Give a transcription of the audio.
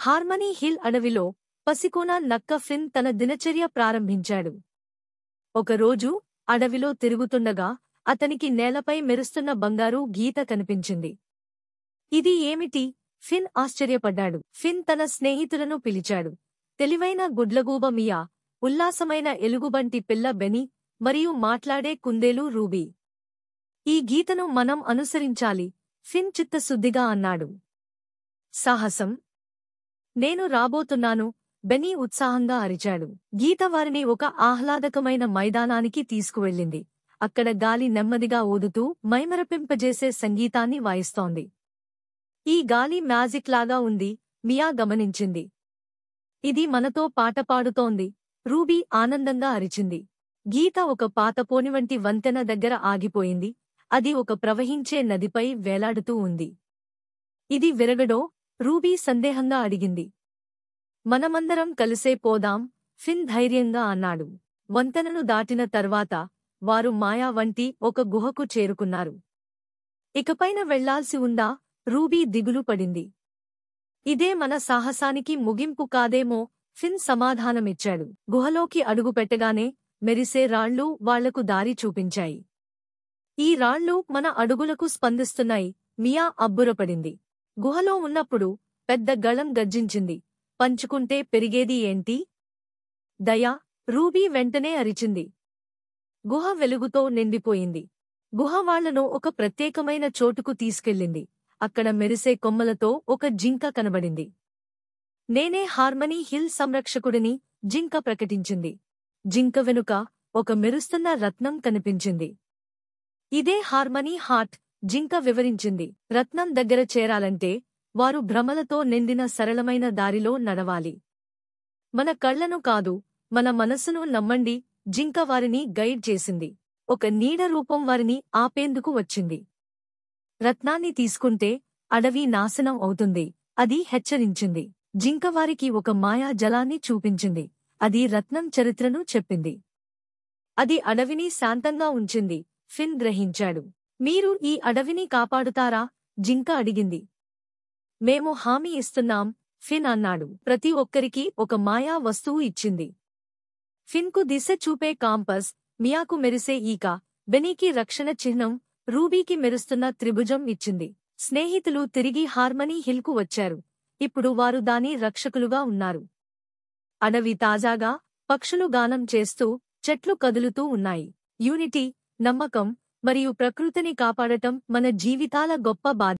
Harmony hill అడవిలో పసికోన నక్క ఫిన్ తన దినచర్య ప్రారంభించాడు. ఒకరోజు అడవిలో తిరుగుతుండగా అతనికి నేలపై మెరుస్తున్న బంగారు గీత కనిపించింది. ఇది ఏమిటి? ఫిన్ ఆశ్చర్యపడ్డాడు. ఫిన్ తన స్నేహితులను పిలిచాడు. తెలివైన గుడ్లగూబ మియా, ఉల్లాసమైన ఎలుగుబంటి పిల్ల బెనీ మరియు మాట్లాడే కుందేలు రూబీ. ఈ గీతను మనం అనుసరించాలి, ఫిన్ చిత్తశుద్ధిగా అన్నాడు. సాహసం! నేను రాబోతున్నాను, బెనీ ఉత్సాహంగా అరిచాడు. గీత వారిని ఒక ఆహ్లాదకమైన మైదానానికి తీసుకువెళ్ళింది. అక్కడ గాలి నెమ్మదిగా ఊదుతూ మైమరపింపజేసే సంగీతాన్ని వాయిస్తోంది. ఈ గాలి మ్యాజిక్ లాగా ఉంది, మియా గమనించింది. ఇది మనతో పాట పాడుతోంది, రూబీ ఆనందంగా అరిచింది. గీత ఒక పాతపోనివంటి వంతెన దగ్గర ఆగిపోయింది. అది ఒక ప్రవహించే నదిపై వేలాడుతూ ఉంది. ఇది విరగడో? రూబీ సందేహంగా అడిగింది. మనమందరం కలిసే పోదాం, ఫిన్ ధైర్యంగా అన్నాడు. వంతెనను దాటిన తర్వాత వారు మాయా వంటి ఒక గుహకు చేరుకున్నారు. ఇకపైన వెళ్లాల్సి ఉందా? రూబీ దిగులు పడింది. ఇదే మన సాహసానికి ముగింపు కాదేమో, ఫిన్ సమాధానమిచ్చాడు. గుహలోకి అడుగుపెట్టగానే మెరిసే రాళ్ళు వాళ్లకు దారి చూపించాయి. ఈ రాళ్ళు మన అడుగులకు స్పందిస్తున్నాయి, మియా అబ్బురపడింది. గుహలో ఉన్నప్పుడు పెద్ద గళం గర్జించింది. పంచుకుంటే పెరిగేది ఏంటి? దయ! రూబీ వెంటనే అరిచింది. గుహ వెలుగుతో నిండిపోయింది. గుహ వాళ్లను ఒక ప్రత్యేకమైన చోటుకు తీసుకెళ్ళింది. అక్కడ మెరిసే కొమ్మలతో ఒక జింక కనబడింది. నేనే హార్మనీ హిల్ సంరక్షకుడిని, జింక ప్రకటించింది. జింక వెనుక ఒక మెరుస్తున్న రత్నం కనిపించింది. ఇదే హార్మనీ హార్ట్, జింక వివరించింది. రత్నం దగ్గర చేరాలంటే వారు భ్రమలతో నిండిన సరళమైన దారిలో నడవాలి. మన కళ్లను కాదు, మన మనసును నమ్మండి, జింక వారిని గైడ్ చేసింది. ఒక నీడ రూపం వారిని ఆపేందుకు వచ్చింది. రత్నాన్ని తీసుకుంటే అడవి నాశనం అవుతుంది, అది హెచ్చరించింది. జింక వారికి ఒక మాయా జలాన్ని చూపించింది. అది రత్నం చరిత్రను చెప్పింది. అది అడవిని శాంతంగా ఉంచింది, ఫిన్ గ్రహించాడు. మీరు ఈ అడవిని కాపాడుతారా? జింక అడిగింది. మేము హామీ ఇస్తున్నాం, ఫిన్ అన్నాడు. ప్రతి ఒక్కరికి ఒక మాయా వస్తువు ఇచ్చింది. ఫిన్కు దిశ చూపే కాంపస్, మియాకు మెరిసే ఈక, బెనీకి రక్షణ చిహ్నం, రూబీకి మెరుస్తున్న త్రిభుజం ఇచ్చింది. స్నేహితులు తిరిగి హార్మనీ హిల్కు వచ్చారు. ఇప్పుడు వారు దాని రక్షకులుగా ఉన్నారు. అడవి తాజాగా, పక్షులు గానం చేస్తూ, చెట్లు కదులుతూ ఉన్నాయి. యూనిటీ, నమ్మకం మరియు ప్రకృతిని కాపాడటం మన జీవితాల గొప్ప బాధ్యత.